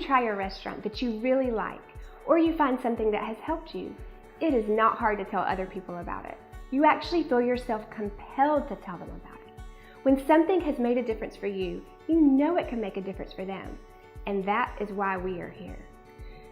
try a restaurant that you really like, or you find something that has helped you, it is not hard to tell other people about it. You actually feel yourself compelled to tell them about it. When something has made a difference for you, you know it can make a difference for them. And that is why we are here.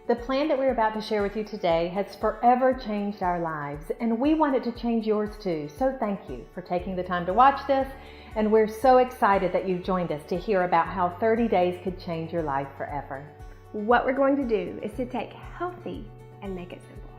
The plan that we're about to share with you today has forever changed our lives, and we want it to change yours too. So thank you for taking the time to watch this, and we're so excited that you've joined us to hear about how 30 days could change your life forever. What we're going to do is to take healthy and make it simple.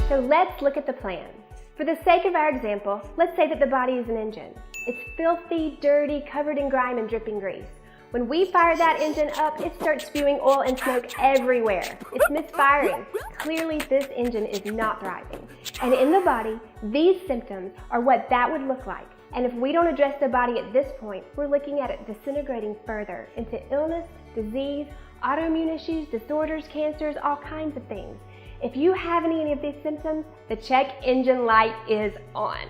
So let's look at the plan. For the sake of our example, let's say that the body is an engine. It's filthy, dirty, covered in grime and dripping grease. When we fire that engine up, it starts spewing oil and smoke everywhere. It's misfiring. Clearly, this engine is not thriving. And in the body, these symptoms are what that would look like. And if we don't address the body at this point, we're looking at it disintegrating further into illness, disease, autoimmune issues, disorders, cancers, all kinds of things. If you have any of these symptoms, the check engine light is on.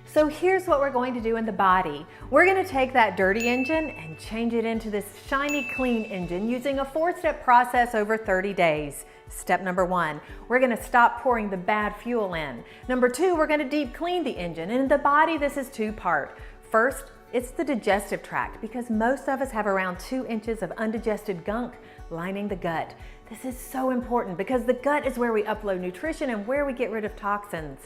So here's what we're going to do in the body. We're going to take that dirty engine and change it into this shiny, clean engine using a 4-step process over 30 days. Step number 1, we're going to stop pouring the bad fuel in. Number 2, we're going to deep clean the engine. And in the body, this is 2-part. First, it's the digestive tract, because most of us have around 2 inches of undigested gunk lining the gut. This is so important because the gut is where we upload nutrition and where we get rid of toxins.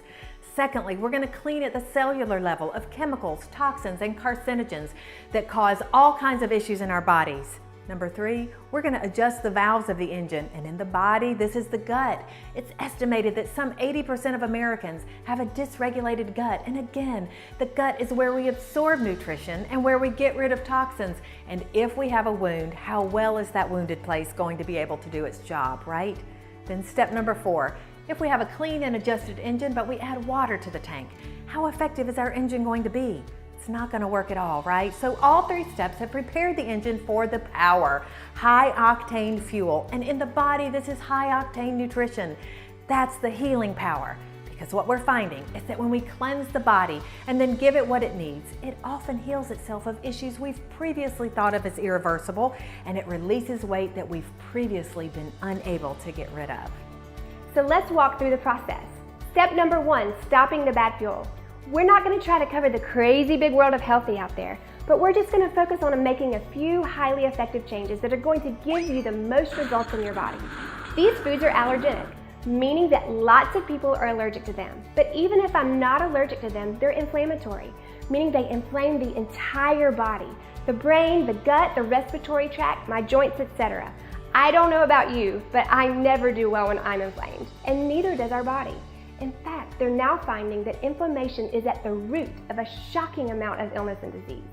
Secondly, we're going to clean at the cellular level of chemicals, toxins, and carcinogens that cause all kinds of issues in our bodies. Number 3, we're going to adjust the valves of the engine, and in the body, this is the gut. It's estimated that some 80% of Americans have a dysregulated gut, and again, the gut is where we absorb nutrition and where we get rid of toxins. And if we have a wound, how well is that wounded place going to be able to do its job, right? Then step number 4, if we have a clean and adjusted engine, but we add water to the tank, how effective is our engine going to be? It's not going to work at all, right? So all 3 steps have prepared the engine for the power, high octane fuel. And in the body, this is high octane nutrition. That's the healing power. Because what we're finding is that when we cleanse the body and then give it what it needs, it often heals itself of issues we've previously thought of as irreversible, and it releases weight that we've previously been unable to get rid of. So let's walk through the process. Step number 1, stopping the bad fuel. We're not going to try to cover the crazy big world of healthy out there, but we're just going to focus on making a few highly effective changes that are going to give you the most results in your body. These foods are allergenic, meaning that lots of people are allergic to them. But even if I'm not allergic to them, they're inflammatory, meaning they inflame the entire body, the brain, the gut, the respiratory tract, my joints, etc. I don't know about you, but I never do well when I'm inflamed, and neither does our body. In fact, they're now finding that inflammation is at the root of a shocking amount of illness and disease.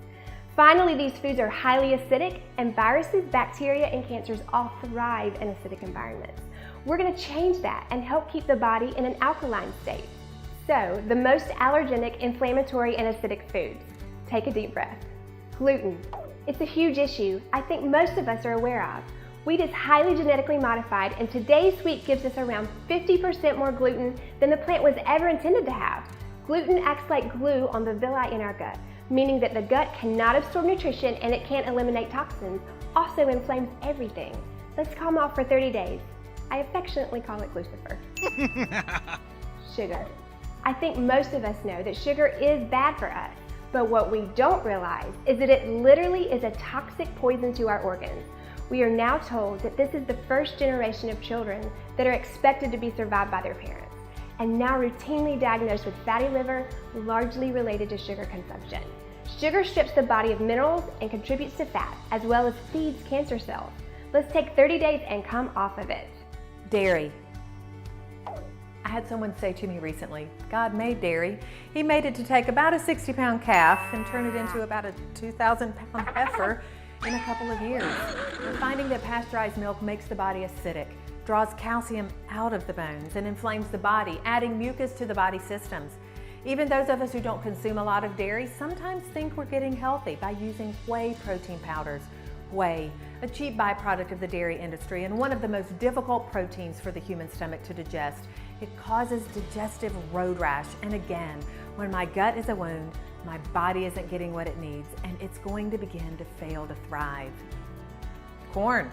Finally, these foods are highly acidic, and viruses, bacteria, and cancers all thrive in acidic environments. We're going to change that and help keep the body in an alkaline state. So, the most allergenic, inflammatory, and acidic foods. Take a deep breath. Gluten. It's a huge issue I think most of us are aware of. Wheat is highly genetically modified, and today's wheat gives us around 50% more gluten than the plant was ever intended to have. Gluten acts like glue on the villi in our gut, meaning that the gut cannot absorb nutrition and it can't eliminate toxins, also inflames everything. Let's calm off for 30 days. I affectionately call it Lucifer. Sugar. I think most of us know that sugar is bad for us, but what we don't realize is that it literally is a toxic poison to our organs. We are now told that this is the first generation of children that are expected to be survived by their parents, and now routinely diagnosed with fatty liver, largely related to sugar consumption. Sugar strips the body of minerals and contributes to fat, as well as feeds cancer cells. Let's take 30 days and come off of it. Dairy. I had someone say to me recently, God made dairy. He made it to take about a 60-pound calf and turn it into about a 2,000-pound heifer in a couple of years. We're finding that pasteurized milk makes the body acidic, draws calcium out of the bones, and inflames the body, adding mucus to the body systems. Even those of us who don't consume a lot of dairy sometimes think we're getting healthy by using whey protein powders. Whey, a cheap byproduct of the dairy industry and one of the most difficult proteins for the human stomach to digest. It causes digestive road rash, and again, when my gut is a wound, my body isn't getting what it needs, and it's going to begin to fail to thrive. Corn.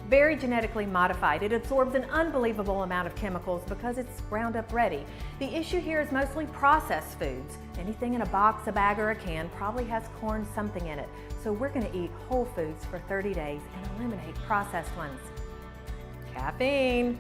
Very genetically modified, it absorbs an unbelievable amount of chemicals because it's Roundup ready. The issue here is mostly processed foods. Anything in a box, a bag, or a can probably has corn something in it. So we're going to eat whole foods for 30 days and eliminate processed ones. Caffeine.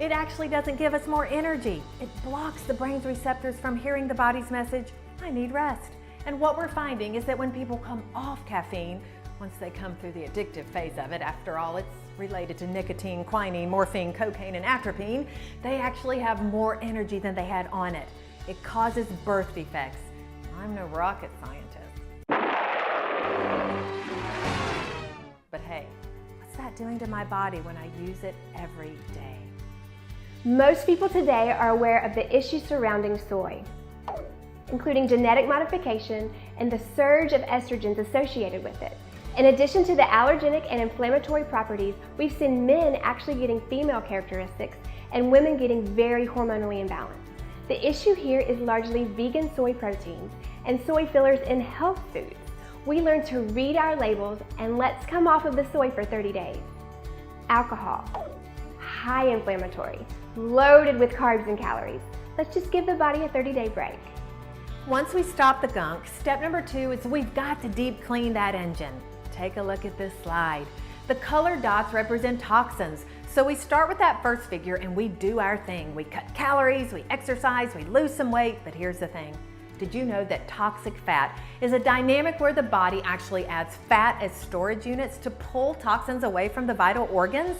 It actually doesn't give us more energy. It blocks the brain's receptors from hearing the body's message, I need rest. And what we're finding is that when people come off caffeine, once they come through the addictive phase of it, after all, it's related to nicotine, quinine, morphine, cocaine, and atropine, they actually have more energy than they had on it. It causes birth defects. I'm no rocket scientist. But hey, what's that doing to my body when I use it every day? Most people today are aware of the issues surrounding soy, including genetic modification and the surge of estrogens associated with it. In addition to the allergenic and inflammatory properties, we've seen men actually getting female characteristics and women getting very hormonally imbalanced. The issue here is largely vegan soy proteins and soy fillers in health foods. We learn to read our labels and let's come off of the soy for 30 days. Alcohol, high inflammatory, loaded with carbs and calories. Let's just give the body a 30-day break. Once we stop the gunk, step number 2 is we've got to deep clean that engine. Take a look at this slide. The colored dots represent toxins. So we start with that first figure and we do our thing. We cut calories, we exercise, we lose some weight, but here's the thing. Did you know that toxic fat is a dynamic where the body actually adds fat as storage units to pull toxins away from the vital organs?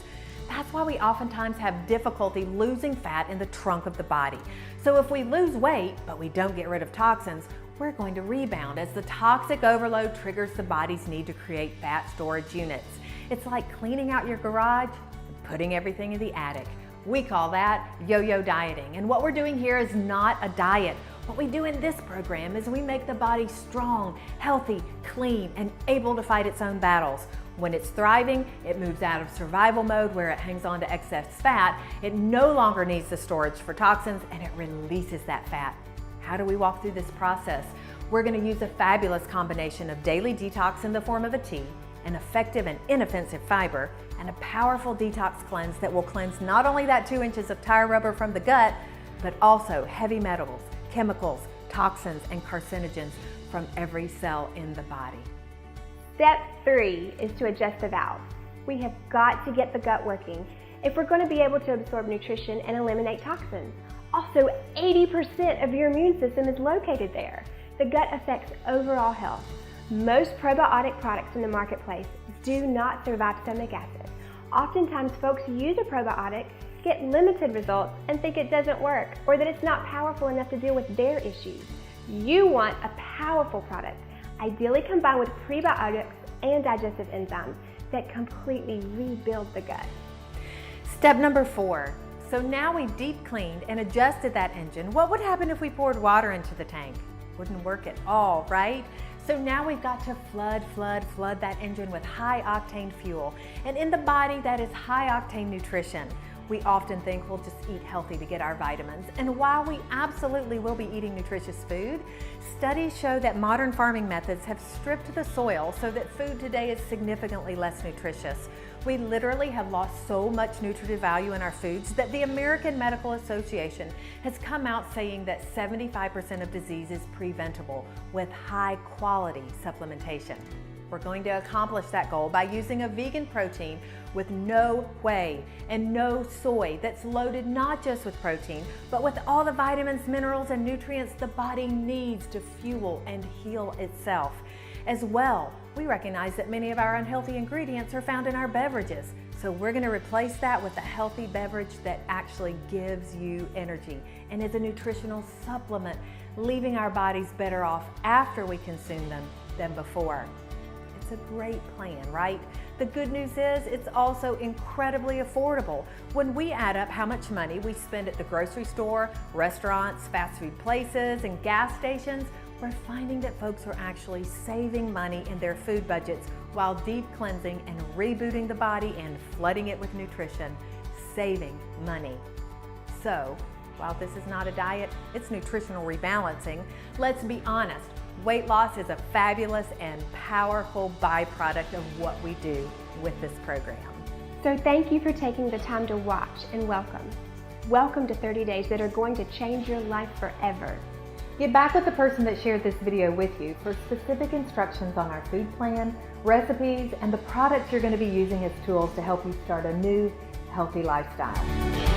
That's why we oftentimes have difficulty losing fat in the trunk of the body. So if we lose weight, but we don't get rid of toxins, we're going to rebound as the toxic overload triggers the body's need to create fat storage units. It's like cleaning out your garage and putting everything in the attic. We call that yo-yo dieting. And what we're doing here is not a diet. What we do in this program is we make the body strong, healthy, clean, and able to fight its own battles. When it's thriving, it moves out of survival mode where it hangs on to excess fat. It no longer needs the storage for toxins and it releases that fat. How do we walk through this process? We're going to use a fabulous combination of daily detox in the form of a tea, an effective and inoffensive fiber, and a powerful detox cleanse that will cleanse not only that 2 inches of tire rubber from the gut, but also heavy metals, chemicals, toxins, and carcinogens from every cell in the body. Step 3 is to adjust the valve. We have got to get the gut working if we're going to be able to absorb nutrition and eliminate toxins. Also, 80% of your immune system is located there. The gut affects overall health. Most probiotic products in the marketplace do not survive stomach acid. Oftentimes, folks use a probiotic, get limited results, and think it doesn't work or that it's not powerful enough to deal with their issues. You want a powerful product, ideally combined with prebiotics and digestive enzymes that completely rebuild the gut. Step number 4. So now we've deep cleaned and adjusted that engine. What would happen if we poured water into the tank? Wouldn't work at all, right? So now we've got to flood that engine with high octane fuel. And in the body, that is high octane nutrition. We often think we'll just eat healthy to get our vitamins. And while we absolutely will be eating nutritious food, studies show that modern farming methods have stripped the soil so that food today is significantly less nutritious. We literally have lost so much nutritive value in our foods that the American Medical Association has come out saying that 75% of disease is preventable with high quality supplementation. We're going to accomplish that goal by using a vegan protein with no whey and no soy that's loaded not just with protein, but with all the vitamins, minerals, and nutrients the body needs to fuel and heal itself. As well, we recognize that many of our unhealthy ingredients are found in our beverages. So we're going to replace that with a healthy beverage that actually gives you energy and is a nutritional supplement, leaving our bodies better off after we consume them than before. It's a great plan, right? The good news is it's also incredibly affordable. When we add up how much money we spend at the grocery store, restaurants, fast food places, and gas stations, we're finding that folks are actually saving money in their food budgets while deep cleansing and rebooting the body and flooding it with nutrition, saving money. So While this is not a diet, it's nutritional rebalancing. Let's be honest, weight loss is a fabulous and powerful byproduct of what we do with this program. So thank you for taking the time to watch, and welcome. Welcome to 30 days that are going to change your life forever. Get back with the person that shared this video with you for specific instructions on our food plan, recipes, and the products you're going to be using as tools to help you start a new, healthy lifestyle.